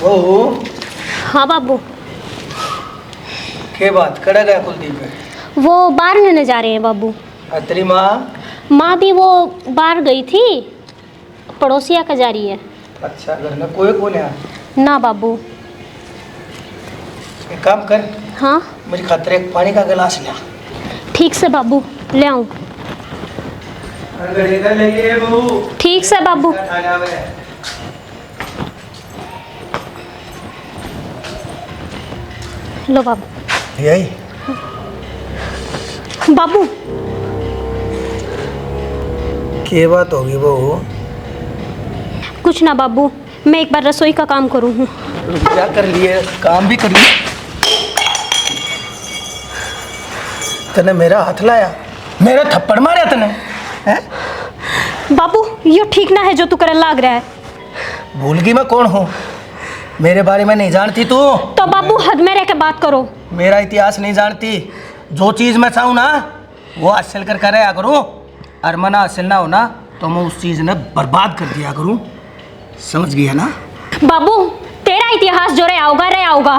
वो हाँ बाबू। के बात कड़ा गया कुलदीप है? वो बाहर लेने जा रहे हैं बाबू। तेरी माँ? माँ भी वो बाहर गई थी, पड़ोसिया का जा रही है। अच्छा, घर में कोई कौन है? ना बाबू। एक काम कर, हाँ मेरी खातिर एक पानी का गिलास ले। ठीक से बाबू, ले आऊँ? ठीक से बाबू। लो बाबू। यही बाबू के बात होगी बहू? कुछ ना बाबू, मैं एक बार रसोई का काम करूँ हूँ। क्या कर लिए? काम भी कर लिए? तने मेरा हाथ लाया, मेरा थप्पड़ मारा तने हैं? बाबू ये ठीक ना है जो तू करे लाग रहा है। भूल गई मैं कौन हूँ? मेरे बारे में नहीं जानती तू? तो बाबू हद में रह के बात करो। मेरा इतिहास नहीं जानती? जो चीज़ मैं चाहूँ ना वो हासिल कर कर आया करूँ, और मना हासिल ना होना तो मैं उस चीज़ ने बर्बाद कर दिया करूँ। समझ गया ना? बाबू तेरा इतिहास जो रहा होगा,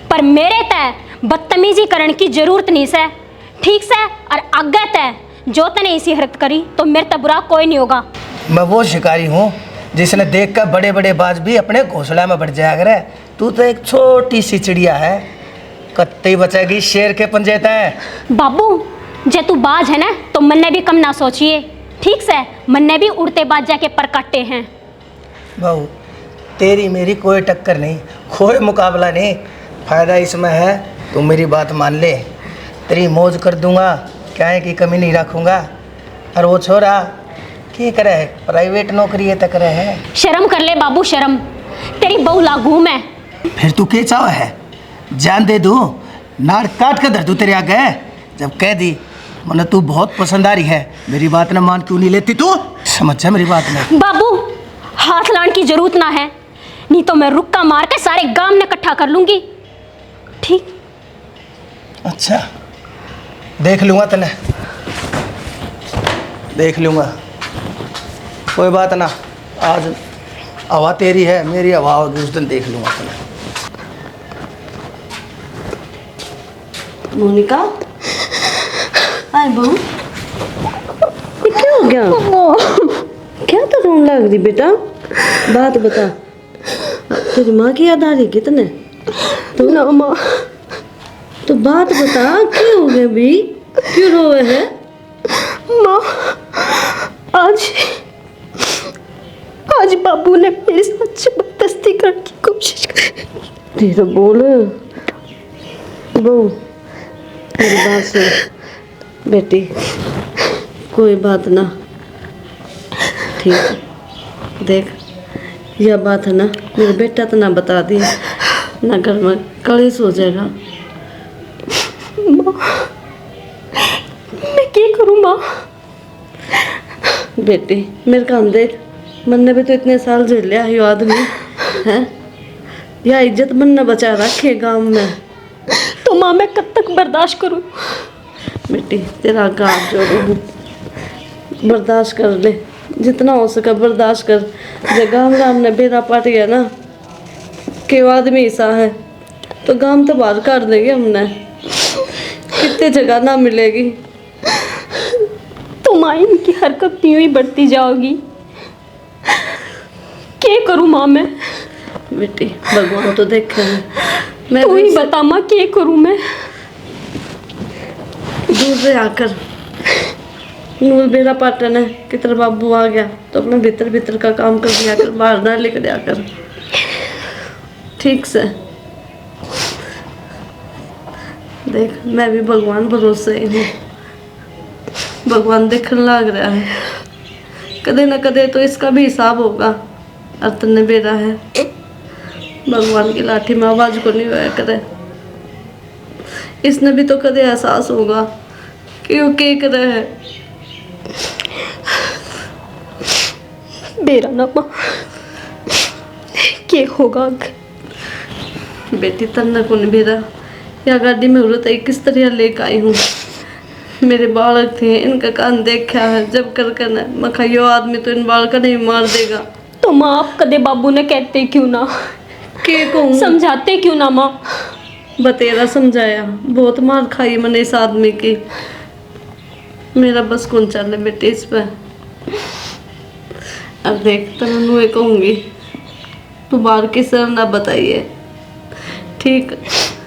पर मेरे तय बदतमीजी करने की जरूरत नहीं से। ठीक से? और आगे तय जो तने इसी हरकत करी तो मेरे तक बुरा कोई नहीं होगा। मैं वो शिकारी हूँ जिसने देख कर बड़े बड़े बाज भी अपने घोंसला में बढ़ जाया करे। तू तो एक छोटी सी चिड़िया है, कत्ते बचेगी शेर के पंजे तय। बाबू जे तू बाज है ना तो मन ने भी कम ना सोचिए। ठीक से? मन ने भी उड़ते बाज जाके पर काटे हैं। बहू तेरी मेरी कोई टक्कर नहीं, कोई मुकाबला नहीं। फायदा इसमें है तू मेरी बात मान ले, तेरी मौज कर दूंगा, क्या है कि कमी नहीं रखूंगा। और वो छोरा क्या करे है? प्राइवेट नौकरी है तक रहे है। शर्म कर ले बाबू, शर्म। तेरी बहू लागू मैं। फिर तू क्या चाह है? जान दे दूं, नाड़ काट कर धर दूं तेरे आगे। जब कह दी मैंने तू बहुत पसंद आ रही है, मेरी बात ना मान क्यों नहीं लेती तू? समझ जा मेरी बात में। बाबू हाथ लाने की जरूरत ना है, नहीं तो मैं रुक्का मार के सारे गांव ने इकट्ठा कर लूंगी। ठीक? अच्छा देख लूंगा तने, देख लूंगा, कोई बात ना। आज हवा तेरी है, मेरी हवा होगी, उस दिन देख लूंगा तने। मोनिका, हाय बहू, ये क्या हो गया? क्या तो रोने लग रही बेटा? बात बता, तेरी माँ की याद आ रही कितने? तो ना माँ, तो बात बता, क्या हो गया भी? क्यों रोए है? माँ आज बाबू ने मेरे साथ जबरदस्ती करने की कोशिश की। धीरे बोल बहू, मेरी बात सुन बेटी, कोई बात ना, ठीक है। देख यह बात है ना, मेरा बेटा तो ना बता दिया ना, घर में कलेश हो जाएगा। माँ मैं क्या करूँ माँ? बेटी मेरे काम देख, मन ने भी तो इतने साल झेल लिया ये आदमी है, यह इज्जत मन ने बचा रखे गांव में। तो माँ मैं कब तक बर्दाश्त करूँ? बेटी तेरा गाँव जोड़ू, बर्दाश्त कर ले, जितना हो सके बर्दाश्त कर। जब गाँव राम ने बेरा पाट गया ना कि वो आदमी ऐसा है तो गाँव तो बाहर कर देंगे हमने, कितने जगह ना मिलेगी। तो माँ इनकी हरकत यूं ही बढ़ती जाओगी, क्या करूँ माँ मैं? बेटी भगवान तो देखे मैं, तू ही बता माँ क्या करूँ मैं? दूर से आकर नूर बेरा पाटन है कि तेरा बाबू आ गया तो अपने भीतर भीतर का काम कर दिया कर, बाहर ना लेकर दिया कर। ठीक से देख, मैं भी भगवान भरोसे ही हूँ, भगवान देखने लग रहा है, कदे न कदे तो इसका भी हिसाब होगा। अर्तन ने बेरा है, भगवान की लाठी में आवाज को नहीं होया करे, इसने भी तो कदे एहसास होगा कि वो क्या कर रहा है। बेरा ना माँ, क्या होगा? बेटी तन्ना को नहीं बेरा, या गाड़ी में उड़त है किस तरह लेकर आई हूँ। मेरे बालक थे, इनका कान देखा है जब कर कर ना मखा यो आदमी तो इन बालक नहीं मार देगा। तो माँ आप कदे बाबू ने कहते क्यों ना के कहूँ? समझाते क्यों ना माँ? बतेरा समझाया, बहुत मार खाई मैंने इस आदमी की। मेरा बस कौन चले बेटे इस पे। अब देख तो मैं कहूँगी, तू बाहर की सर ना बताइए, ठीक?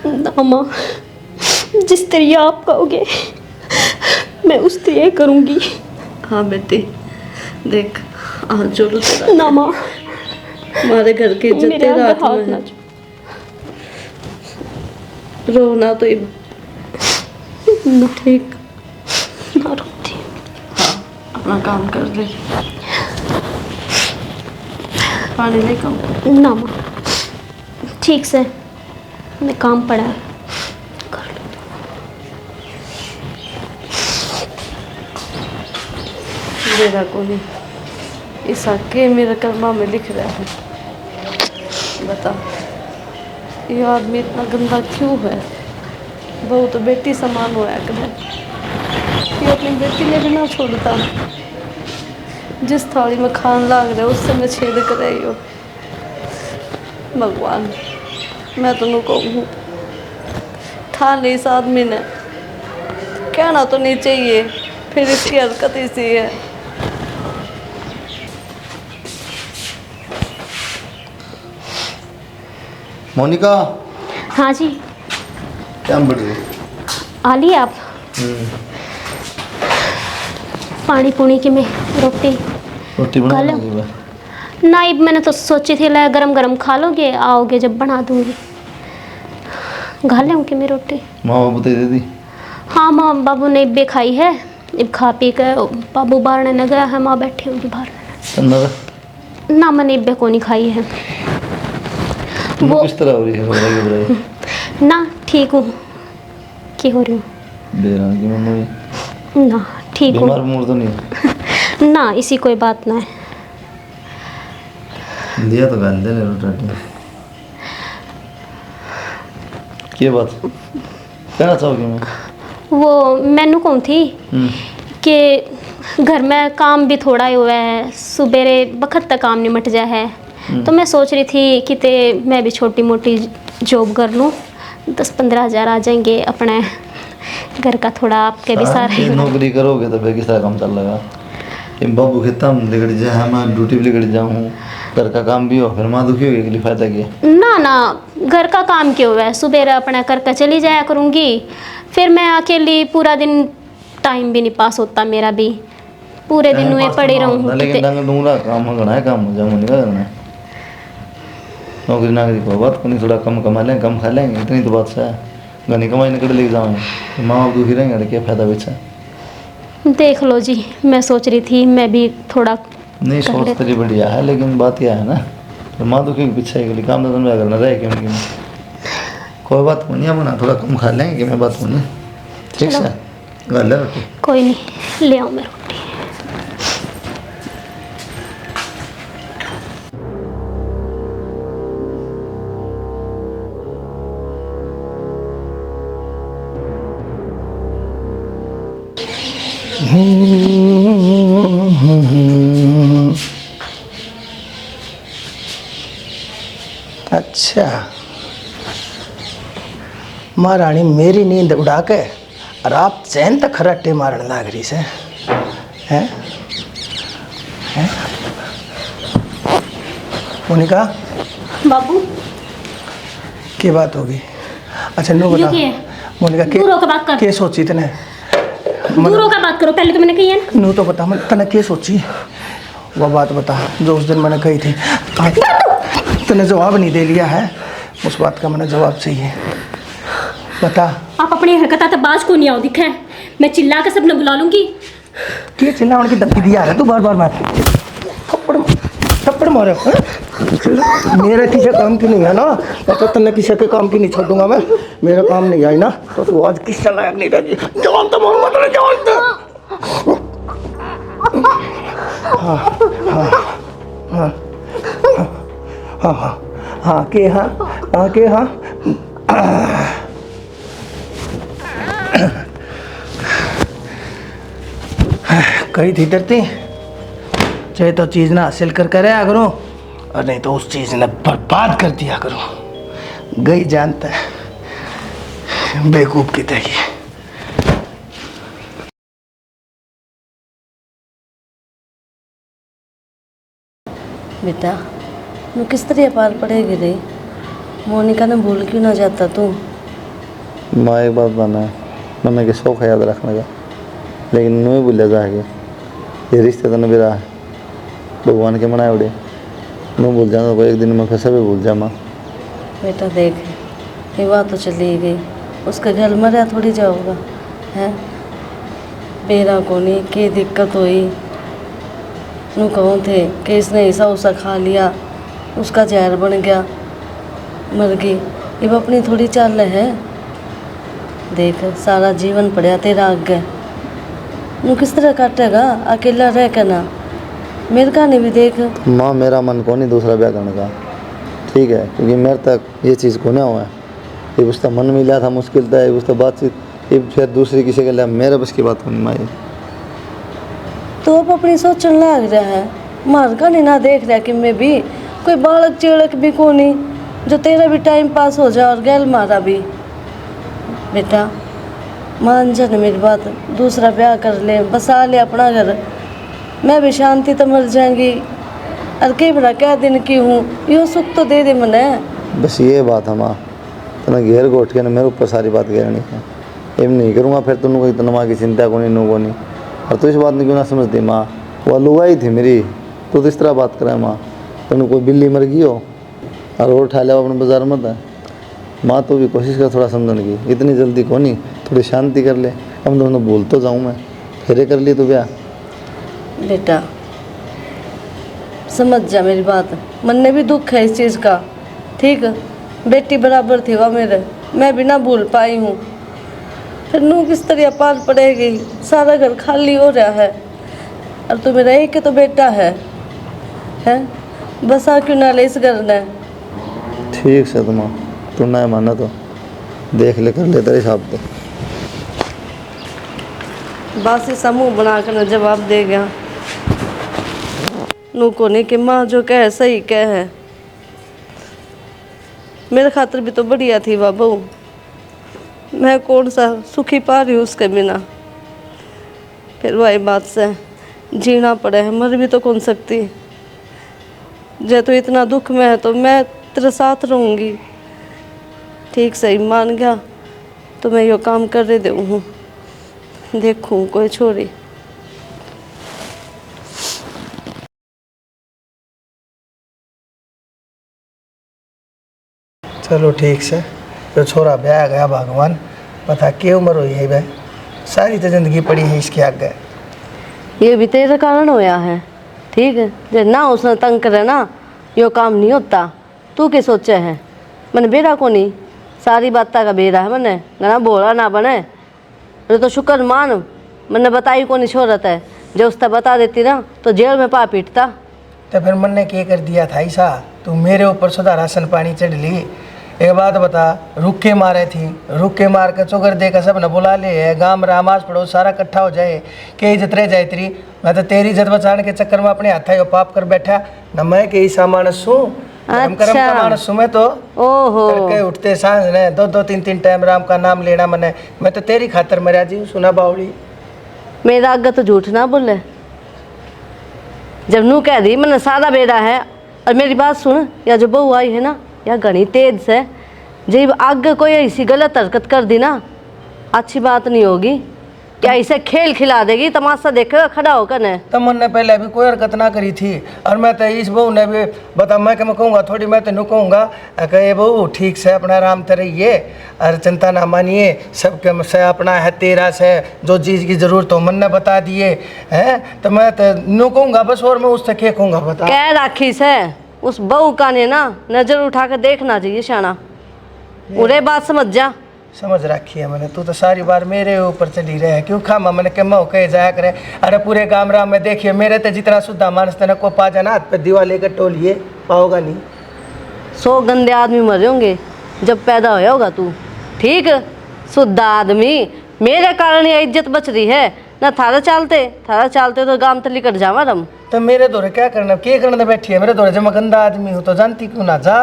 ना माँ, जिस तरह आप कहोगे मैं उस तरह करूँगी। हाँ बेटी, देख आज जोड़ो तेरा। ना माँ, हमारे घर की इज्जत मेरे तेरा आगे हाथ हाथ में ना है। रोना तो ठीक, ना रोती। अपना काम कर ले। पानी लेकर आओ। ना माँ, ठीक से मैं काम पड़ा है, कर लो। मेरा को नहीं, इस आके मेरे कर्मा में लिख रहा है। बता, ये आदमी इतना गंदा क्यों है? बहू तो बेटी समान होया करे, ये अपनी बेटी ने भी ना छोड़ता। जिस थाली में खान लाग रहा है उससे मैं छेद कर रही हो। भगवान, मैं तो कहूँ था नहीं इस आदमी ने, कहना तो नहीं चाहिए, फिर इसकी हरकत ऐसी है। मोनिका, हाँ जी, क्या बढ़ रही? आ लिए आप? पानी पुनी की मैं रोटी रोटी खा बना लो। लगी मैं। नहीं, मैंने तो सोची थी ला गरम गरम खा लोगे, आओगे जब बना दूंगी। खा लेंगे मैं रोटी। माँ बाबू दे दी? हाँ, माँ बाबू ने इब्बे खाई है, इब खा पी कर बाबू बाहर न गया है, माँ बैठी होगी बाहर। अंदर ना, मैंने इब्बे को नहीं खाई है। वो किस तरह हो रही है? घबराई ना, ठीक हूँ। क्या हो रही हूँ? बेरा की मम्मी ना, ठीक हूँ। बीमार मूड तो नहीं? ना, इसी कोई बात ना है। दिया तो गाल दे ले रोटी। क्या बात कहना चाहोगी? मैं वो मैनू कौन थी कि घर में काम भी थोड़ा ही हुआ है, सुबेरे वक्त तक काम निमट जा है, तो मैं सोच रही थी कि मैं भी छोटी मोटी जॉब कर लूँ, 10-15 हज़ार आ जाएंगे, अपने घर का थोड़ा आपके भी सारे। नौकरी करोगे तो फिर किसा काम चल लगा? बाबू खेता बिगड़ जाए, मैं ड्यूटी भी बिगड़ जाऊँ, घर का काम भी हो, फिर माँ दुखी होगी, के लिए फायदा क्या? ना ना, घर का काम क्यों है, सुबह अपना करके चली जाया करूँगी, फिर मैं अकेली पूरा दिन टाइम भी नहीं पास होता मेरा भी, पूरे दिन में पड़ी रहूँ। लेकिन डंग डूंगा काम हो गना है, काम हो जाऊँ नहीं करना है। नौकरी नाकरी को बात को नहीं, थोड़ा कम कमा लेंगे, कम खा लेंगे, इतनी तो बात से है। घनी कमाई निकल लेके जाऊँगे, माँ बाप दुखी रहेंगे, क्या फायदा बेचा? देख लो जी, मैं सोच रही थी मैं भी थोड़ा नहीं, सोच तेरी बढ़िया है, लेकिन बात यह है ना, तो माँ दुखी के पीछे के लिए काम तो तुम्हें करना रहे क्यों? कोई बात नहीं, अपना थोड़ा कम खा लेंगे कि मैं बात बोलूँ, ठीक है? गल है रोटी? कोई नहीं, ले आओ मैं रोटी। अच्छा, महारानी मेरी नींद उड़ा के और आप चैन तक खराटे मारने लग रही से हैं? हैं? मोनिका, बाबू, की बात होगी? अच्छा नो बता मोनिका, दूर होकर बात कर। के सोची तने? दूर होकर बात करो, पहले तो मैंने कही है ना। नू तो बता, मैं तने के सोची वो बात बता जो उस दिन मैंने कही थी। तने जवाब नहीं दे लिया है, उस बात का मैंने जवाब चाहिए, बता। आप अपनी हरकत तो बाज को नहीं आओ दिखे, मैं चिल्ला के सबने बुला लूंगी। क्या चिल्ला उनकी धमकी दिया है तू बार बार? मार थप्पड़ मारे मेरा किसी काम की नहीं है ना, तो तन्ने किसी के काम की नहीं छोड़ूंगा मैं। मेरा काम नहीं आई ना तो तू आज किस लायक नहीं रहेगी। जवान तो मोहम्मद ने जवान तो हाँ हाँ हाँ हाँ हाँ हाँ के हाँ हाँ के हाँ कही थी डरती चाहे तो चीज़ ना हासिल कर करे अगरों और नहीं तो उस चीज़ ने बर्बाद कर दिया करूँ। गई जानता है बेवकूफ़ की तरह। बेटा मैं किस तरह पार पड़ेगी रे? मोनिका ने भूल क्यों ना जाता तू? माँ एक बात बना है, मम्मी के शौक है याद रखने का, लेकिन नहीं भूल जाएगी। ये रिश्ते तो मेरा भगवान के मनाए उड़े, नहीं भूल जाना तो एक दिन में फिर सभी भूल जा माँ। बेटा देख, ये बात तो चली गई, उसके घर में रह थोड़ी जाओगा है? बेरा को नहीं की दिक्कत हुई, नू कहूँ थे कि इसने ऐसा उसा खा लिया, उसका जहर बन गया, मर गई। अब अपनी थोड़ी चाल है। देख सारा जीवन पड़ा तेरा आगे, नू किस तरह काटेगा अकेला रह के ना? मेरे कहानी भी देख। माँ मेरा मन को नहीं दूसरा ब्याह करने का, ठीक है, क्योंकि मेरे तक ये चीज़ को नहीं हुआ है। ये उसका मन मिला था मुश्किल था, उसका बातचीत, ये फिर दूसरी किसी के लिए मेरे बस की बात होनी माँ। तो अब अपनी सोचने लग रहा है, मार का नहीं ना देख रहा कि मैं भी कोई बालक चिड़क भी को नहीं जो तेरा भी टाइम पास हो जाए और गैल मारा भी। बेटा मान जा न मेरी बात, दूसरा ब्याह कर ले, बसा ले अपना घर, मैं भी शांति तो मर जाएंगी। और कई बड़ा क्या दिन की हूँ, यो सुख तो दे दे मने। बस ये बात है माँ, तो घेर घोट के ना मेरे ऊपर सारी बात घेरनी है। एम नहीं करूँगा फिर तुम कोई इतना माँ की चिंता को नहीं, नो को नहीं। और तो इस बात नहीं क्यों ना समझती माँ, वो लुगाई थी मेरी, तो इस तरह बात करे माँ। तुमने कोई बिल्ली मर गई हो और वो उठा लिया अपने बाजार मत है माँ, तो भी कोशिश कर थोड़ा समझने की, इतनी जल्दी को नहीं, थोड़ी शांति कर ले। हम दोनों भूल तो जाऊँ मैं, फिर कर लिए तो ब्याह। बेटा समझ जा मेरी बात, मन में भी दुख है इस चीज़ का, ठीक है? बेटी बराबर थी वह मेरे, मैं भी ना भूल पाई हूँ। फिर नू किस तरह पार पड़ेगी, सारा घर खाली हो रहा है, और तू मेरा एक तो बेटा है? बसा क्यों ना ले इस घर ने? ठीक से तुम तू ना माना तो देख ले, कर ले तेरे हिसाब से। बासी समूह बना कर न जवाब दे गया। नू को नहीं कि माँ जो कहे सही कह है, मेरे खातिर भी तो बढ़िया थी वह बहू, मैं कौन सा सुखी पा रही हूँ उसके बिना। फिर वही बात से जीना पड़े है, मर भी तो कौन सकती। जे तो इतना दुख में है तो मैं तेरे साथ रहूँगी। ठीक सही मान गया तो मैं यो काम कर रही हूँ, देखूँ कोई छोरी। चलो ठीक से, तो छोरा ब्याह गया भगवान, पता क्या उम्र हुई है भाई, सारी तो जिंदगी पड़ी है इसके आगे। ये भी तेरे कारण होया है, ठीक है? जे ना उसने तंग करे ना, यो काम नहीं होता। तू क्या सोचे है? मैंने बेरा को नहीं, सारी बात का बेरा है मैंने, ना बोला ना बने। तो शुक्र मान मैंने बताई को नहीं छोड़त है, जो उसने बता देती ना तो जेल में पा पीटता। तो फिर मन ने क्या कर दिया था ऐसा, तू मेरे ऊपर सुधा राशन पानी चढ़ ली। एक बात बता, रुक के मारे थी, रुक के मार के चौगर दे कर सब न बुला ले, गांव रामास पड़ोस सारा इकट्ठा हो जाए, के इज्जत रह जाए तेरी। मैं तो तेरी इज्जत बचाने के चक्कर में अपने हाथा पाप कर बैठा न। मैं के ईसा मानस हूँ, हम कर्म का मानस हूँ मैं तो। ओहो, तड़के उठते सांझ ने 2-2 3-3 टाइम राम का नाम लेना मने, मैं तो तेरी खातर मरा जी। सुना बावड़ी, मेरा आगे तो झूठ ना बोले। जब नू कह दी मैंने सादा बेरा है, और मेरी बात सुन, या जो बहू आई है ना, या घनी तेज से, जब आगे कोई ऐसी गलत हरकत कर दी ना, अच्छी बात नहीं होगी। क्या ऐसे खेल खिला देगी, तमाशा देखेगा खड़ा होकर ने। तो मन ने पहले भी कोई हरकत ना करी थी, और मैं तो इस बहू ने भी बता, मैं कहूँगा थोड़ी, मैं तो कहूँगा कहे बहू ठीक से अपना आराम से रहिए और चिंता ना मानिए, सबके से अपना है तेरा से जो चीज़ की जरूरत हो मन ने बता दिए हैं। तो मैं तो नो कहूँगा बस, और मैं उससे क्या कहूँगा बता। कह राखी से उस बहू का ने ना नजर उठा कर देखना चाहिए शाना, उरे बात समझ जा। समझ रखी है मैंने, तू तो सारी बार मेरे ऊपर चली रहे, क्यों खामा मैंने कह कहे जाया करे। अरे पूरे गाँव राम में देखिए, मेरे तो जितना शुद्धा मानस तेना को पा जाना हाथ पे दीवा लेकर टोलिए, पाओगा नहीं। 100 गंदे आदमी मरे होंगे जब पैदा होया होगा तू, ठीक? शुद्ध आदमी, मेरे कारण ये इज्जत बच रही है ना। थारा चालते तो गांव तली कट जावा रम। तो मेरे दौरे क्या करना बैठी है मेरे दौरे? जब मैं गंदा आदमी हूँ तो जानती क्यों ना जा?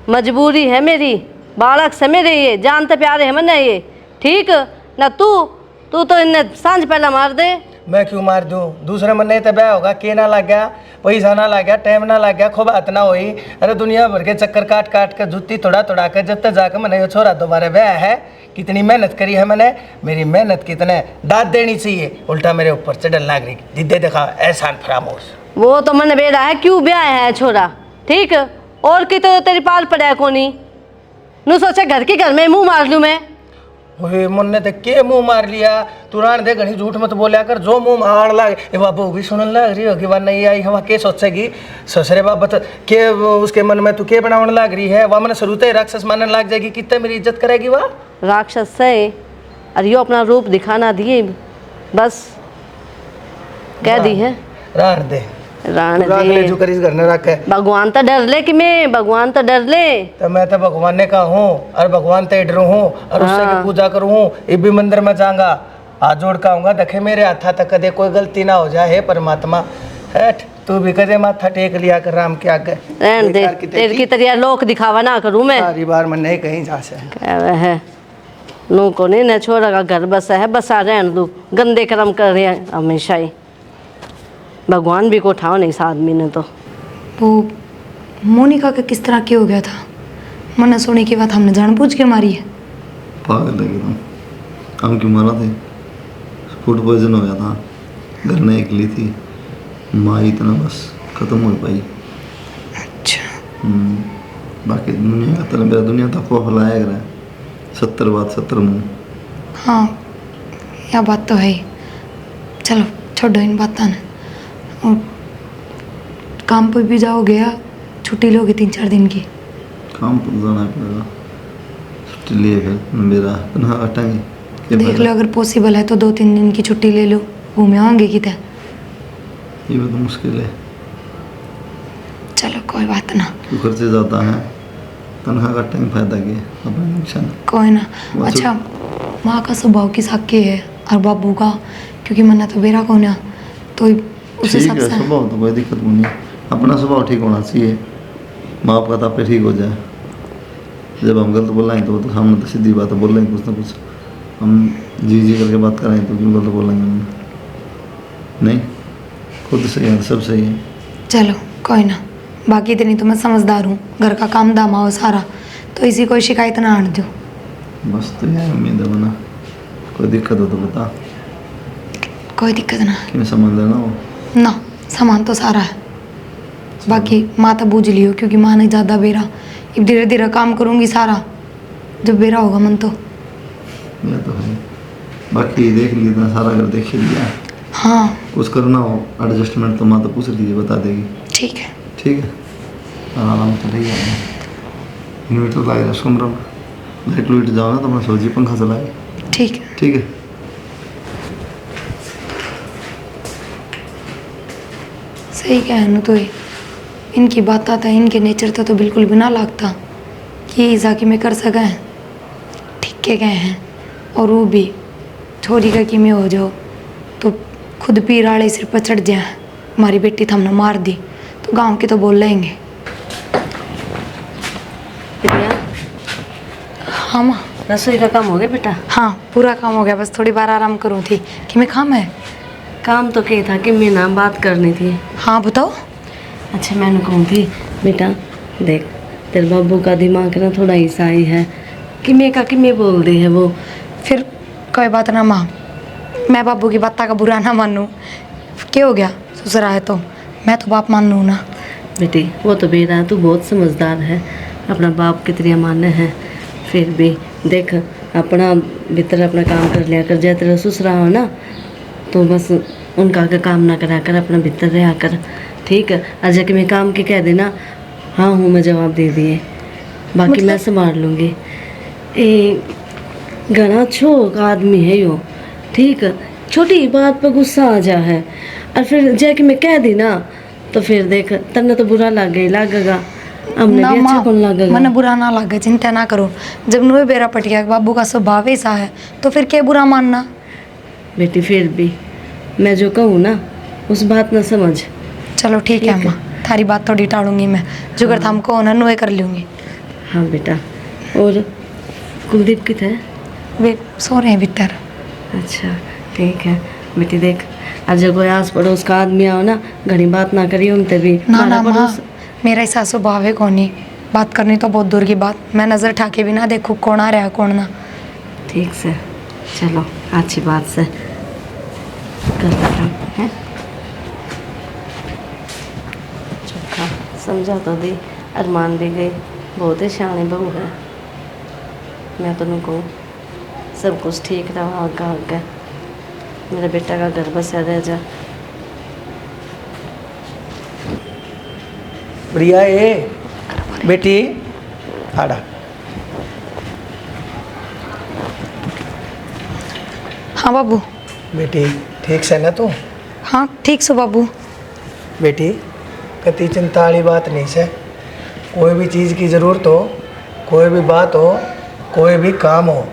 मजबूरी है मेरी, बालक से मेरे ये जानते प्यारे है मैंने ये, ठीक ना? तू तो इन्हें सांझ पहला मार दे। मैं क्यों मार दूं? दूसरे मन नहीं तो ब्याह होगा, के ना लग गया, पैसा ना लग गया, टाइम ना लग गया, खूब बात ना हुई। अरे दुनिया भर के चक्कर काट काट कर जुत्ती तोड़ा तोड़ा कर जब तक जाकर मैंने ये छोरा दोबारा ब्याह है। कितनी मेहनत करी है मैंने, मेरी मेहनत कितने दाद देनी चाहिए, उल्टा मेरे ऊपर चढ़न लग रही। दिद्दे देखा एहसान फरामोश। वो तो मन बेड़ा है क्यों ब्याह है छोरा, ठीक? और की तो तेरी पाल पड़ा है कोनी, नू सोचे घर की घर में मुंह मार लूँ मैं। ओए मन ने तो के मुंह मार लिया? तू रान दे घनी झूठ मत बोलिया कर, जो मुंह मार लाग ए बाबू भी सुनने लग रही होगी वह नहीं आई हवा के सोचेगी ससुरे बाबा तो के उसके मन में तू के बनाने लग रही है? वह मन शुरू से राक्षस मानने लग जाएगी, कितने मेरी इज्जत करेगी वह? राक्षस से और यो अपना रूप दिखाना दिए बस कह दी है। रान दे रान राख ले दे जो कर इस घर ने रखे। भगवान तो डर ले कि मैं, भगवान तो डर ले। तो मैं तो भगवान ने का हूँ और भगवान ते डरू हूँ और उससे की पूजा करूँ हूँ। ये भी मंदिर में जाऊंगा, हाथ जोड़ का आऊंगा, देखे मेरे हाथा तक कदे कोई गलती ना हो जाए। हे परमात्मा हट, तू भी कदे माथा टेक लिया कर राम के आगे। रहन दे, तेरे की तरह लोक दिखावा ना करूँ मैं। सारी बार मैं नहीं कहीं जा से है नो को नहीं न छोरा का घर बसा है, बसा रहन दू, गंदे कर्म कर रहे हैं हमेशा ही। भगवान भी को उठाओ नहीं इस आदमी ने तो। वो मोनिका का किस तरह क्या हो गया था? मैंने सुनी की बात हमने जानबूझ के मारी है। पागल लगे तुम, हम क्यों मारा थे? फूड पॉइजन हो गया था, घर में अकेली थी, माँ इतना बस खत्म हो पाई। अच्छा बाकी दुनिया का तरह मेरा दुनिया तक को फैलाया कर 70 बात 70 मुँह। हाँ यह बात तो है ही। चलो छोड़ो इन बातों ने, और काम पर भी जाओगे या छुट्टी लोगे 3-4 दिन की? काम पर जाना पड़ेगा, छुट्टी लिए फिर मेरा कहाँ हटाएंगे? देख लो अगर पॉसिबल है तो 2-3 दिन की छुट्टी ले लो, घूमे आएंगे कितने। ये भी तो मुश्किल है। चलो कोई बात ना, क्यों खर्चे ज़्यादा हैं, तनख्वाह काटने का फायदा क्या, अपना नुकसान। कोई ना। अच्छा माँ का स्वभाव किस हक के है और बाबू का? क्योंकि मन्ना तो बेरा को ना, तो उस ठीक हिसाब है, से स्वभाव तो कोई दिक्कत नहीं, अपना स्वभाव ठीक होना चाहिए, माँ बाप का तो आपे ठीक हो जाए। जब हम गलत बोल रहे हैं तो वो तो सामने तो सीधी बात है, बोल रहे हैं कुछ ना कुछ, हम जी जी करके बात कर रहे हैं तो क्यों गलत बोलेंगे हम? नहीं, खुद सही है, सब सही है। चलो कोई ना, बाकी इतनी तो मैं समझदार हूँ, घर का काम दामा हो सारा, तो इसी कोई शिकायत ना आने दो। बस तो यह उम्मीद है बना, कोई दिक्कत हो तो बता। कोई दिक्कत ना कि मैं समझ लेना हो ना, सामान तो सारा है, बाकी माँ तो बूझ लियो क्योंकि माँ ने ज़्यादा बेरा, अब धीरे धीरे काम करूँगी सारा, जब बेरा होगा मन तो। यह तो है, बाकी देख लिया इतना सारा अगर देख ही लिया, हाँ कुछ करना हो एडजस्टमेंट तो माँ तो पूछ लीजिए, बता देगी। ठीक है। ठीक है, आराम से रही है। इन्वर्टर लगा कमरा में, लाइट लूट जाओ ना तो मैं सोचिए पंखा चलाए। ठीक है। ठीक है। सही कहनु तो ये, इनकी बात आता है, इनके नेचर तो बिल्कुल भी ना लगता कि जाके में कर सका है, ठीक के गए हैं। और वो भी छोरी का कि में हो जाओ तो खुद पीर वाले सिर पर चढ़ जाए, हमारी बेटी तो हमने मार दी, तो गांव के तो बोल लेंगे। हाँ माँ, रसोई का काम हो गया बेटा? हाँ पूरा काम हो गया, बस थोड़ी बार आराम करूँ थी कि मैं काम है। काम तो क्या था कि मैं ना बात करनी थी। हाँ बताओ। अच्छा मैंने कहूँ थी बेटा, देख तेरे बाबू का दिमाग ना थोड़ा ऐसा ही है कि मैं बोल दी है वो। फिर कोई बात ना माँ, मैं बाबू की बात का बुरा ना मानूँ, क्या हो गया, ससुरा है तो मैं तो बाप मान लूँ ना। बेटी वो तो बेटा तू बहुत समझदार है, अपना बाप की तरह माने है, फिर भी देख अपना भीतर अपना काम कर लिया कर, जय तेरा ससुरा हो ना तो बस उनका आगे काम ना करा कर, अपना भीतर रहा कर, ठीक है? और जाके मैं काम के कह देना हाँ हूँ मैं जवाब दे दिए, बाकी मैं संभाल लूँगी। ए घना अच्छो का आदमी है यो, ठीक है? छोटी बात पर गुस्सा आ जा है और फिर जाके मैं कह दी ना तो फिर देख तन्ने तो बुरा लगेगा, हमने ना भी अच्छा माँ, कौन लगेगा। मैंने बुरा ना लगे, चिंता ना करो। जब नुए बेरा पट गया, बाबू का स्वभाव ऐसा है तो फिर क्या बुरा मानना। बेटी फिर भी मैं जो कहूँ ना उस बात ना समझ, चलो ठीक है अम्मा, थारी बात थोड़ी टालूंगी मैं, जुगर थाम को होना नुए कर लूँगी। हाँ बेटा। और कुलदीप कितने है? वे सो रहे हैं भीतर। अच्छा ठीक है बेटी। देख अब जब कोई आस पड़ोस का आदमी आओ ना, घनी बात ना करियो उनते भी। ना हमारा ना माँ, पड़ोस- मेरा ऐसा स्वभाव है कौन बात करनी तो बहुत दूर की बात, मैं नज़र ठाके भी ना देखूँ कौन आ रहा है कौन ना। ठीक से चलो, अच्छी बात से करता काम है। चोखा समझा तो दी, अरमान भी गई, बहुत ही शानी बहू है। मैं तो कहूँ सब कुछ ठीक रहा आगे आगे, मेरे बेटा का घर बसा रह जा। प्रिया ए बेटी आड़ा। हाँ बाबू। बेटी ठीक से ना तू? हाँ ठीक से बाबू। बेटी कति चिंता वाली बात नहीं से। कोई भी चीज़ की ज़रूरत हो, कोई भी बात हो, कोई भी काम हो,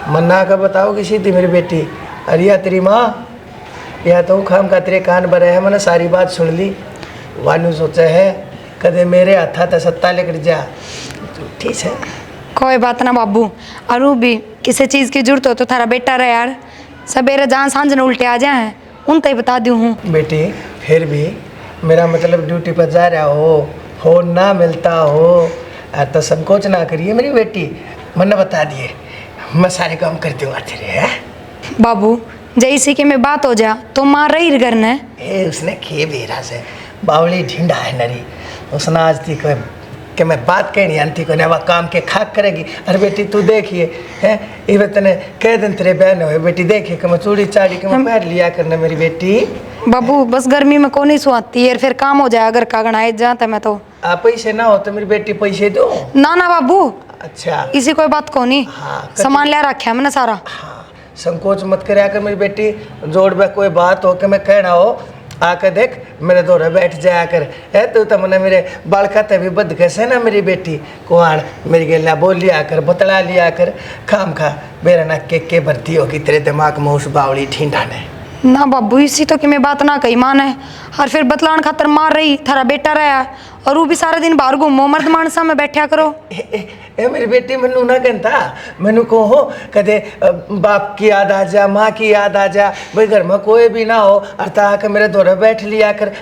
मन्ना का बताओ किसी थी मेरी बेटी। अरे या तेरी माँ या तो खाम का तेरे कान भरे है, मैंने सारी बात सुन ली। वानू सोचा है कदे मेरे हाथा ते सत्ता लेकर जा। ठीक है कोई बात ना बाबू, अरू भी किसी चीज़ की जरूरत हो तो थारा बेटा रहे यार, सवेरे जहाँ सांझ न उल्टे आ जाए उन तक बता दूँ हूँ। बेटी फिर भी मेरा मतलब ड्यूटी पर जा रहा हो ना मिलता हो तो संकोच ना करिए मेरी बेटी। मैंने बता दिए मैं सारे काम कर दूंगा तेरे। है बाबू जैसी कि मैं बात हो जा तो मार रही घर ने। ए उसने खे बेरा से बावली ढींढा है नरी, उसने आज थी कि मैं बात कहनी आती को वह काम के खाक करेगी। अरे बेटी तू देखिए है ये तने कह दिन तेरे बहन हो बेटी, देखिए कि मैं चूड़ी चाड़ी के मैं पैर लिया करना मेरी बेटी। बाबू बस गर्मी में कौन ही सुहाती है, फिर काम हो जाए अगर का गणाए जाता मैं तो। आप पैसे ना हो तो मेरी बेटी पैसे दो। ना ना बाबू अच्छा इसी कोई बात को नहीं। हाँ, सामान ले रखा है मैंने सारा। हाँ संकोच मत कर कर मेरी बेटी, जोड़ में कोई बात हो कि मैं कहना हो आकर देख मेरे दौरे बैठ जाया कर। है तू तो मैंने मेरे बाल खाते भी बद कैसे ना मेरी बेटी कुआन मेरी गेला बोल लिया कर, बतला लिया कर, खाम खा मेरा ना के भर्ती होगी तेरे दिमाग में उस बावली ठींडा ने। ना बाबू इसी तो कि मैं बात ना कही माने, और फिर बतलान खातर मार रही थारा बेटा रहा, और वो भी सारा दिन बाहर घूमो, मर्द मानसा में बैठा करो। ए मेरी बेटी मैनू ना कहता, मैनू कहो कदे बाप की याद आ जा, माँ की याद आ जा, भाई घर में कोई भी ना हो और ताके मेरे दौरे बैठ लिया कर।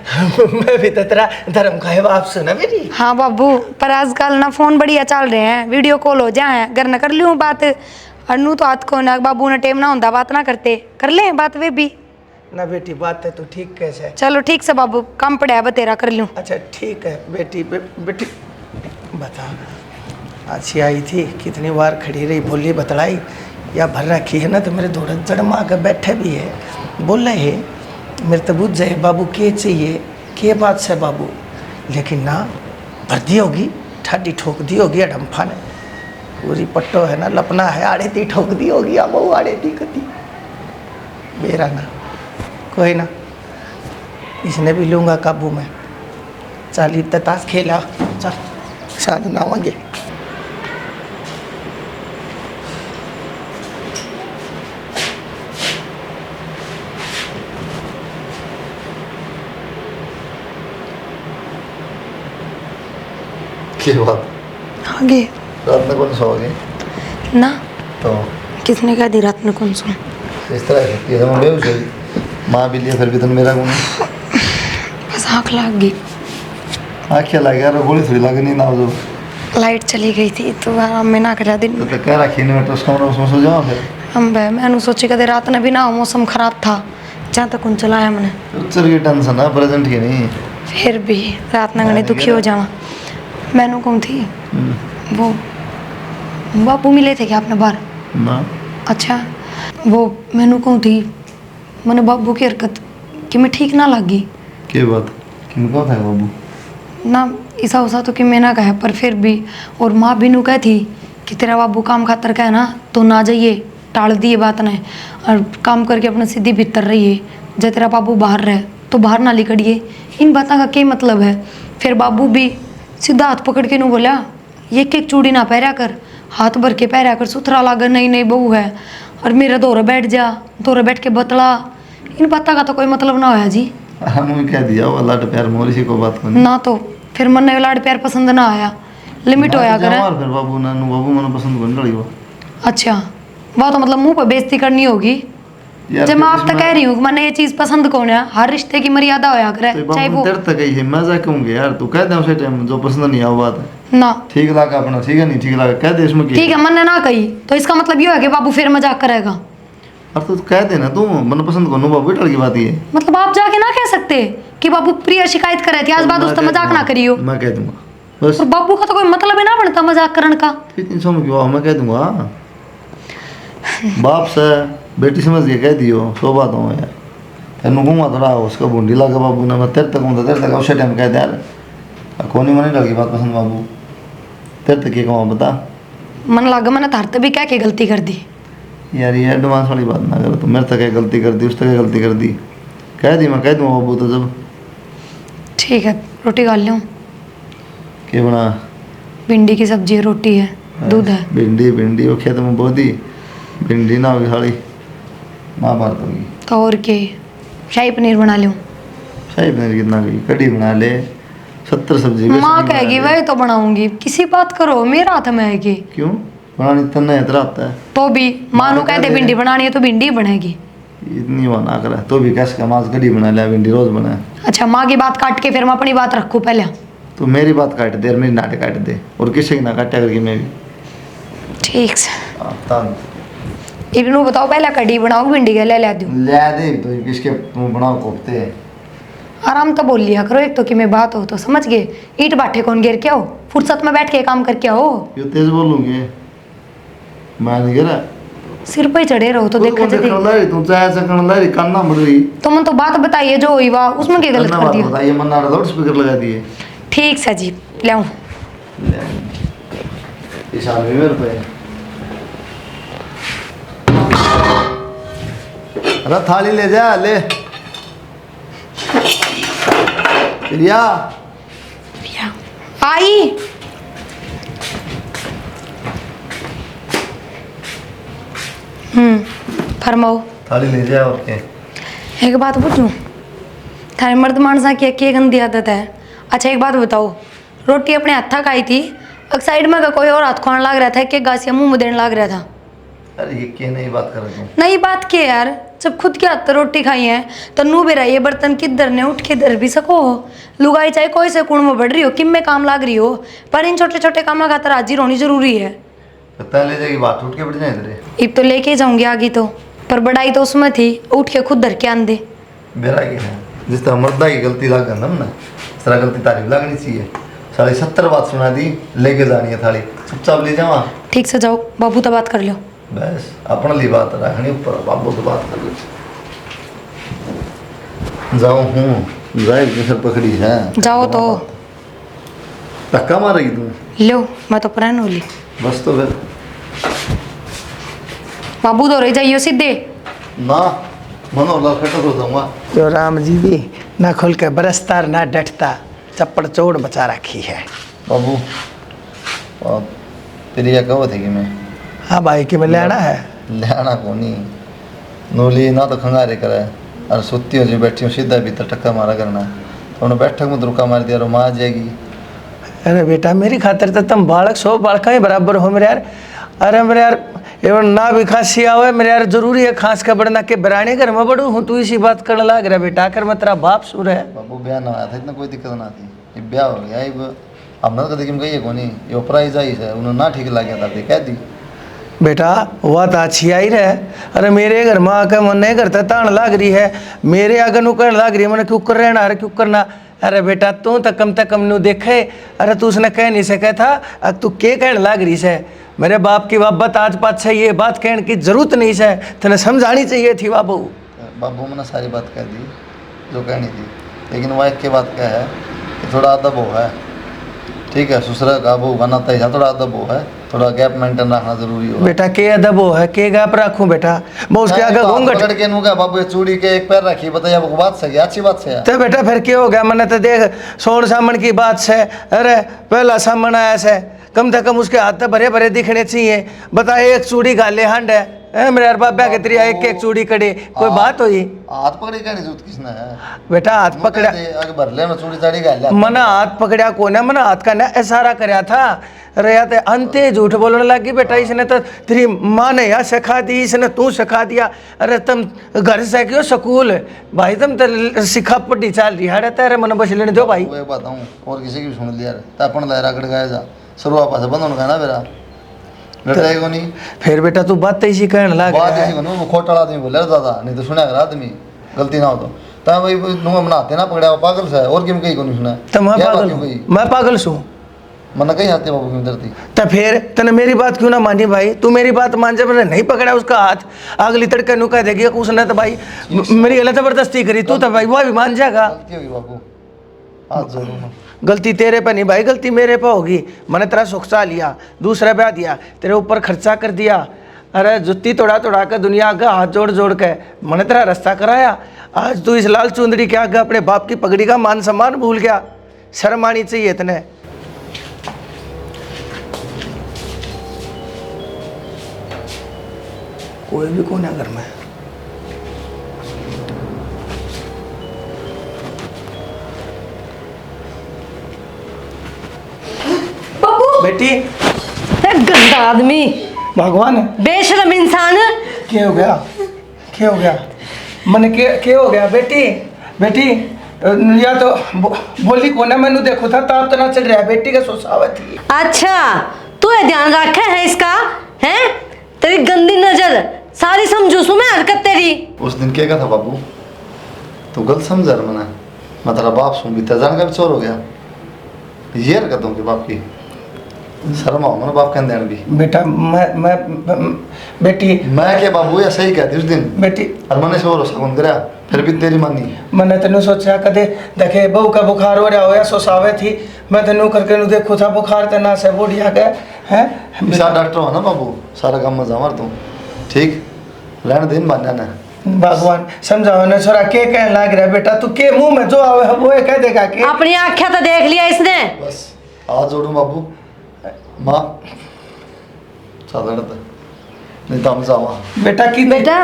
मैं भी तो तेरा धर्म का है बाप सुना मेरी। हाँ बाबू पर आजकल ना फोन बढ़िया चल रहे हैं, वीडियो कॉल हो जाए घर न कर लूँ बात, और नू तो हाथ को ना बाबू ने टेम ना होता बात ना करते, कर ले बात वे भी। ना बेटी बात है तू ठीक कैसे। चलो ठीक से बाबू काम पड़ा है बतेरा कर लूँ। अच्छा ठीक है बेटी बेटी बता अच्छी आई थी, कितनी बार खड़ी रही, बोली बतलाई या भर रखी है ना तो मेरे दौड़ जड़ माँ के बैठे भी है, बोल रहे है मेरे तो बुझ जाए बाबू के चाहिए के बात से बाबू, लेकिन ना भर दी होगी ठाडी ठोक दी होगी अडम्फा ने, पूरी पट्टो है ना लपना है आड़े ती ठोक दी होगी अब वो आड़े ती कती मेरा ना कोई ना, इसने भी लूँगा काबू में। चल इतना ताश खेला, चल शाद नावांगे। क्या बात आगे रात में कौन सोओगे ना तो किसने कहा दी रात में कौन सुन। इस तरह सकती है मैं बेहोश हुई माँ भी लिया फिर भी तुम मेरा गुण बस आँख लाग गई, आँखें लग यार गोली थोड़ी लग नहीं ना जो लाइट चली गई थी तो आराम में ना करा दिन। तो कह रखी इन्वर्टर उसका उसमें सो जाओ फिर हम भाई मैंने सोची कदे रात ने भी ना मौसम खराब था जहाँ तक उन चलाया मैंने, पिक्चर की टेंशन है प्रेजेंट की नहीं। फिर भी रात न गणे दुखी हो जावा। मैंने कौन थी वो बापू मिले थे क्या आपने बाहर? ना अच्छा वो मैंने कौन थी मैंने बाबू की हरकत कि मैं ठीक ना लगी क्या बात किनको था बाबू ना, ऐसा वैसा तो कि मैं ना कहा पर फिर भी, और माँ भी नू कह थी कि तेरा बाबू काम खातर का है ना तो ना जाइए, टाल दिए बात ने, और काम करके अपने सीधी भीतर रहिए, जब तेरा बाबू बाहर रहे तो बाहर ना लिकड़िए। इन बातों का क्या मतलब है? फिर बाबू भी सीधा हाथ पकड़ के नू बोला एक एक चूड़ी ना पहरा कर, हाथ भर के पहरा कर, सुथरा लागर नहीं नहीं बहू है, और मेरे दौरे बैठ जा, दौरे बैठ के बतला। इन बातों का तो कोई मतलब ना होया जी। हम कह दिया वो लाड प्यार मोरी सी को बात को नहीं ना तो फिर मन ने लाड प्यार पसंद ना आया, लिमिट होया करे। और फिर बाबू ना बाबू मन पसंद बन रही हो। अच्छा वो तो मतलब मुंह पे बेइज्जती करनी होगी। यार जब फिर मैं आप तो इसमें- कह रही हूँ कि मैंने ये चीज पसंद कौन है, हर रिश्ते की मर्यादा होया करे, तो चाहे बाबू वो तेरे तक ही है, मैं जा कहूँगी यार तू कह दे उसे टाइम जो पसंद नहीं आ वो बात है। ना। ठीक लगा अपना, ठीक है नहीं ठीक लगा कह दे इसमें की। ठीक है मन ने ना कही तो इसका मतलब ये है कि बाबू फिर मजाक करेगा। और तू कह दे ना तू मन पसंद को बाबू टल की बात ये है। मतलब आप जाके ना कह सकते कि बाबू प्रिया शिकायत करे थी आज बाद मैं उसका कह मजाक ना दूंगा, करियो। मैं कह दूंगा बस। और बाबू का तो कोई मतलब ही ना बनता मजाक करने का। इतनी समझ क्यों मैं कह दूंगा बाप से बेटी समझ के कह दियो 100 बात हो यार। तेन घूमा थोड़ा उसका बूंदी लगा बाबू ने, मैं तेरे तक हूँ तेरे तक उसे टाइम कह दे यार कोनी मनी लगी बात पसंद बाबू तेरे तक कहूँ बता। मन लगा मैंने तारते भी क्या के गलती कर दी। यार ये एडवांस वाली बात ना कर, तो मेरे तक गलती कर दी उस तक गलती कर दी कह दी मैं कह दूँ बाबू तो जब। ठीक है रोटी खा लूँ। के बना भिंडी की सब्जी है, रोटी है, दूध है। भिंडी भिंडी वो खेत में बहुत ही भिंडी ना होगी साड़ी महाभारत होगी। तो और के शाही पनीर बना लूँ। शाही पनीर कितना गई कढ़ी बना ले 70 सब्जी बेसन माँ बना कहेगी ले। वही तो बनाऊंगी, किसी बात करो मेरा हाथ में है कि। क्यों बनानी इतना इतना आता है तो भी माँ नु कह दे भिंडी बनानी है तो भिंडी ही बनेगी। इतनी वो ना करे तो भी कैसे मास कढ़ी बना ले भिंडी रोज बनाए। अच्छा माँ की बात काट के फिर मैं अपनी बात रखूँ पहले। तो मेरी बात काट दे और मेरी नाटक काट दे और किसी की ना काटा करके मैं भी ठीक से तान इबनू बताओ पहले कढ़ी बनाओ भिंडी के ले दूँ। ले दे तो किसके तुम बनाओ कोफ्ते आराम तो बोल लिया करो, एक तो कि मैं बात हो तो समझ गए। ईंट बाटे कौन गिर के आओ, फुर्सत में बैठ के काम करके आओ। यो तेज बोलूंगे मैं नहीं गिरा सिर पे ही चढ़े रहो तो देखा जाए। तुम चाहे से करना लाई करना पड़ रही तो मन तो बात बताइए जो हुई वाह उसमें क्या गलत कर दिया। बताइए मन्ना लाउड स्पीकर लगा दिए ठीक है जी लाऊं। ईशान भी मेरे पे अरे थाली ले जा ले प्रिया आई फरमाओ। थाली ले जा और क्या एक बात पूछूं, थारे मर्द मानसा की एक गंदी आदत है। अच्छा एक बात बताओ, रोटी अपने हत्था खाई थी एक साइड में का कोई और हाथ खाने लग रहा था कि गासिया मुंह में देने लग रहा था। अरे ये क्या नई बात कर रहे तुम। नई बात क्या यार, जब खुद के हाथ रोटी खाई है तो नू बेरा ये बर्तन किधर ने उठ के धर भी सको। लुगाई चाहे कोई से कुण में बढ़ रही हो किम में काम लाग रही हो, पर इन छोटे छोटे काम में खातर हाजिर होनी जरूरी है। पता ले जाएगी बात उठ के बैठ जाए इधर अब तो लेके जाऊंगी आगे तो, पर बड़ाई तो उसमें थी उठ के खुद धर के आन दे। मेरा क्या है जिस तरह मर्दा की गलती लाग गंदम ना इस तरह गलती तारीफ लागनी चाहिए। साढ़े 70 बात सुना दी लेके जानी है थाली चुपचाप ले जावा। ठीक से जाओ बाबू तो बात कर लो। बस अपने लिए बात रखनी ऊपर बाबू तो बात कर लो। जाओ हूँ जाए सर पकड़ी है जाओ तो धक्का मारेगी तुम। लो मैं तो पुरान होली। बस तो फिर बाबू तो रह जाइयो सीधे। ना मनोहर खटक हो जाऊंगा। जो राम जी भी ना खुल के बरसता ना डटता चप्पड़ चौड़ बचा रखी है। बाबू और प्रिया कहो थे कि मैं हाँ भाई कि मैं लेना है। लेना को नहीं नोली ना तो खंगारे करे और सुती हो जो बैठी हूँ सीधा भीतर टक्का मारा करना तो उन्हें बैठक में रुका मार दिया और माँ आ जाएगी। अरे बेटा मेरी खातिर तो तुम बालक 100 बालका ही बराबर हो मेरे यार। अरे मेरे यार एवं ना भी खांसी आवे मेरे यार जरूरी है खांस का बढ़ना के बराने घर में बढ़ू हूँ तू इसी बात करने लग रहा बेटा आकर मैं तेरा बाप सुर है। बाबू ब्याह ना आया था इतना कोई दिक्कत ना थी ये ब्याह हो गया अब हमने तो कभी कही को नहीं ये प्राइज आई है उन्होंने ना ठीक लग गया था कह दी। बेटा वह तो अच्छी आई रहे। अरे मेरे घर में आकर मन नहीं करता तान लाग रही है मेरे आगे नु कहने लाग रही है मैंने क्यों कर रहना अरे क्यों करना। अरे बेटा तू तो कम नु देखे अरे तू उसने कह नहीं सके था अब तू के कहने लाग रही है। मेरे बाप की बात आज बात से ये बात कहने की जरूरत नहीं है तेने समझानी चाहिए थी बाबू। बाबू मैंने सारी बात कह दी जो कहनी थी लेकिन वह एक की बात क्या है कि थोड़ा अदब हो है ठीक है ससुरा का बहू बनाता ही थोड़ा अदब हो है थोड़ा गैप मेंटेन रखना जरूरी हो। बेटा के अदब हो है के गैप रखूं बेटा मैं उसके आगे घूंघट पकड़ के नुका बाबू ये चूड़ी के एक पैर रखी बताइए आपको बात सही अच्छी बात से है। तो बेटा फिर क्या हो गया मैंने तो देख सोन सामन की बात से अरे पहला सामन आया से कम से कम उसके हाथ तो भरे भरे दिखने चाहिए। बता एक चूड़ी गाले हंड है मेरे यार बाबा के तेरी एक एक चूड़ी कड़े कोई बात हुई? हाथ पकड़ी कहनी जरूरत किसने है? बेटा हाथ पकड़ा आगे भर ले, मैं चूड़ी चाड़ी गया मना हाथ पकड़ा को ना, मना हाथ का ना इशारा करया था। अरे यार अंते झूठ बोलने लगी बेटा, इसने तो तेरी माँ ने यहाँ सिखा दी, इसने तू सिखा दिया। अरे तुम घर से क्यों स्कूल भाई, तुम तो सिखा पट्टी चल रही है तेरे मन बस लेने दो भाई। वो बताऊँ और किसी की सुन लिया तो अपन लहरा कट गया जा शुरुआत पास बंद होना ना मेरा लड़ाई को नहीं। फिर बेटा तू बात ऐसी कहने लग बात रहा ऐसी है। को वो खोटा आदमी बोले दादा, नहीं तो सुना कर आदमी गलती ना हो तो ता भाई नुआ बनाते ना पकड़ा पागल से और किम कहीं को नहीं सुना। तो मैं पागल हूँ मन कहीं आते बाबू की डरती। तो फिर तने मेरी बात क्यों ना मानी भाई? तू मेरी बात मान, जब मैंने नहीं पकड़ा उसका हाथ अगली तड़के नु कह देगी उसने तो भाई मेरी गलत जबरदस्ती करी, तू तो भाई वो भी मान जाएगा। गलती होगी बाबू, हाथ जोड़ो। गलती तेरे पे नहीं भाई, गलती मेरे पे होगी। मैंने तेरा सुख चा लिया, दूसरा ब्याह दिया, तेरे ऊपर खर्चा कर दिया। अरे जुत्ती तोड़ा तोड़ा के दुनिया का हाथ जोड़ जोड़ के मैंने तेरा रास्ता कराया। आज तू इस लाल चुंदड़ी के आगे अपने बाप की पगड़ी का मान सम्मान भूल गया। शर्म आनी चाहिए इतने। कोई भी कौन है घर में? बेटी गंदा आदमी, भगवान बेशरम इंसान। क्या हो गया? क्या हो गया? मन क्या हो गया? बेटी बेटी या तो बोली को ना, मैंने देखो था ताप तना चल रहा है बेटी का सोसावत थी। अच्छा तू ये ध्यान रखा है इसका है? तेरी गंदी नजर सारी समझू सु मैं हरकत तेरी। उस दिन क्या था बाबू, तू गलत समझ रहा मना, मैं तेरा बाप सुन भी जान का भी चोर हो गया। ये हरकत होगी बाप की, शर्म आओ ना बाप के अंदर भी। बेटा मैं बेटी मैं क्या बाबू या सही कहती उस दिन बेटी और मैंने से भरोसा कौन करा, फिर भी तेरी मानी। मैंने तेन सोचा कदे देखे बहू का बुखार हो रहा हो या सोसावे थी, मैं तेन करके नु देखो था बुखार तना से बोढ़िया गया है। सारा डॉक्टर हो ना बाबू, सारा काम मजा मार तू ठीक लेने दिन मानना ना। भगवान समझाओ ना छोरा, के कहने लग रहा है बेटा? तू के मुंह में जो आवे वो कह देगा के? अपनी आंखें तो देख लिया इसने। बस हाथ जोड़ू बाबू, माँ चादर नहीं तो हम जावा बेटा की बेटा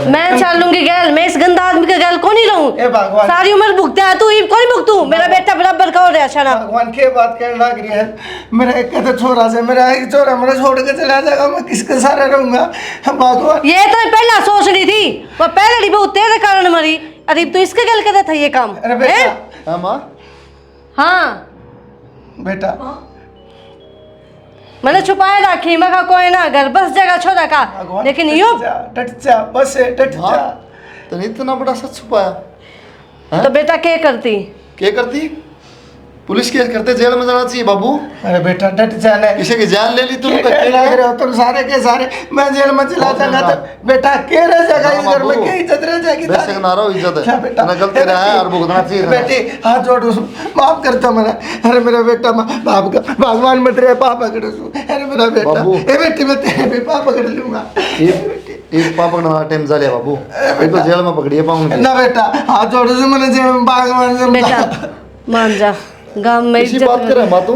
मैं चल लूंगी गैल, मैं इस गंदा आदमी के गैल को नहीं ए रहूं। भगवान सारी उम्र भुगता है तू, कौन भुगतू? मेरा बेटा बराबर का हो रहा है। भगवान के बात कहने लग रही है। मेरा एक कहता छोरा से, मेरा एक छोरा मेरा छोड़ के चला जाएगा, मैं किसके सारे रहूंगा? भगवान ये तो पहला सोच रही थी, वो पहले बहुत तेरे कारण मरी। अरे तो इसके गल कहता था ये काम। अरे बेटा हैं? हाँ माँ हाँ बेटा मैंने छुपाए रखी, मैं कहा कोई ना घर बस जगह छोड़ा का, भगवान लेकिन यूं डट जा बस डट हाँ जा। तो इतना बड़ा सच छुपाया हाँ? तो बेटा क्या करती? क्या करती? पुलिस केस करते, जेल में जाना चाहिए बाबू। अरे बेटा डट जाना किसी की जान ले ली तुम क्या लग रहे हो तुम सारे के सारे? मैं जेल में चला जाऊंगा तो बेटा के रह जाएगा इस घर में? क्या इज्जत रह जाएगी? बेशक ना रहो, इज्जत है। क्या बेटा ना गलती रहा है और भुगतना चाहिए था। बेटी हाथ जोड़ो माफ करता मेरा। अरे मेरा बेटा बाप का भगवान मत रहे पाप पकड़ो। अरे मेरा बेटा बाबू। ए बेटी मैं तेरे भी पाप पकड़ लूंगा। एक पाप पकड़ना टाइम जा लिया बाबू, ये तो जेल में पकड़िए पाऊंगी ना बेटा हाथ जोड़ो से मैंने जेल में भगवान से बेटा मान जा, गांव में इसी इज्जत बात कर रहा है माँ तू।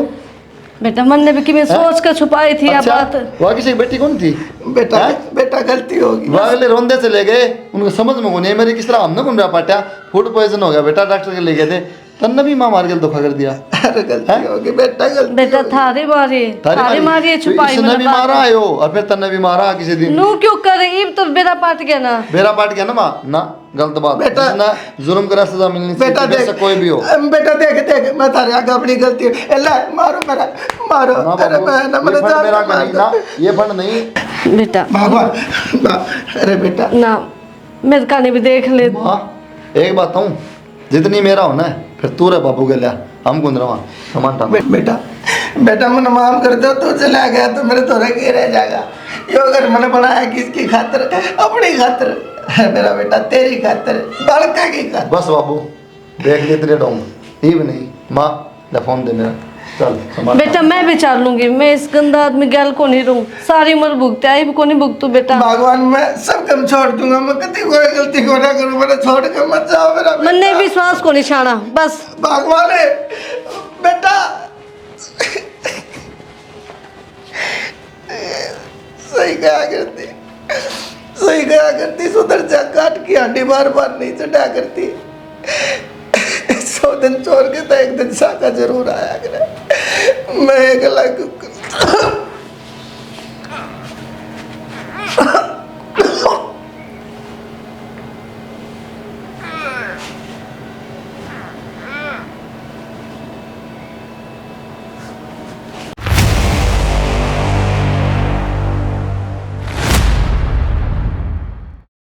बेटा मन ने भी कि मैं सोच कर छुपाई थी। अच्छा, अब बात वहाँ किसी की बेटी कौन थी? बेटा हैं? बेटा गलती होगी। वहाँ अगले रोंदे चले गए, उनको समझ में नहीं मेरी किस तरह हमने घूम पाटा फूड पॉइजन हो गया बेटा, डॉक्टर के ले गए थे तन्ने भी माँ मार के धोखा कर दिया। अरे गलती होगी बेटा, गलती बेटा होगी। थारी मारी थारी मारी छुपाई इसने भी मारा आयो और फिर तन्ने भी मारा किसी दिन। नू क्यों करे? ईब तो बेटा पाट गया ना। बेरा पाट गया ना माँ ना, गलत बात। बेटा- जिसने जुर्म करा सजा मिलनी चाहिए, बेटा बेशक देख कोई भी हो। बेटा देख देख मैं थारे आगे अपनी गलती अल्लाह मारो मेरा मारो। ना अरे बाबू, मैं ना ये मैंने फंड जान मेरा से का मार नहीं दिया। ना, ये फंड नहीं। बेटा भगवान अरे बेटा ना मेरे काने भी देख ले। माँ एक बात हूँ, जितनी मेरा होना है फिर तू रहे बाबू के लिया, हम कौन रहा समान बेटा बेटा मैंने माफ कर दो, तू चला गया तो मेरे थोड़े के रह जाएगा। ये अगर मैंने बनाया किसकी खातिर? अपनी खातिर। मेरा बेटा तेरी खातिर, बालका की खातिर। बस बाबू देख लिए तेरे डोंग ही भी नहीं। माँ ले फोन दे मेरा, चल संभाल। बेटा मैं भी चाल लूंगी, मैं इस गंदा आदमी गैल को नहीं रहूं। सारी उम्र भुगते आई भी को नहीं भुगतू बेटा। भगवान मैं सब कम छोड़ दूंगा, मैं कभी कोई गलती को ना करूं, मैंने छोड़ के मत जाओ मेरा मन ने विश्वास को नहीं छाड़ा बस। भगवान है बेटा सही कहा करती नहीं गया करती, सुधर जा, काट की हांडी बार बार नहीं चढ़ा करती। 100 दिन छोड़ के तो एक दिन साका जरूर आया करे। मैं एक अलग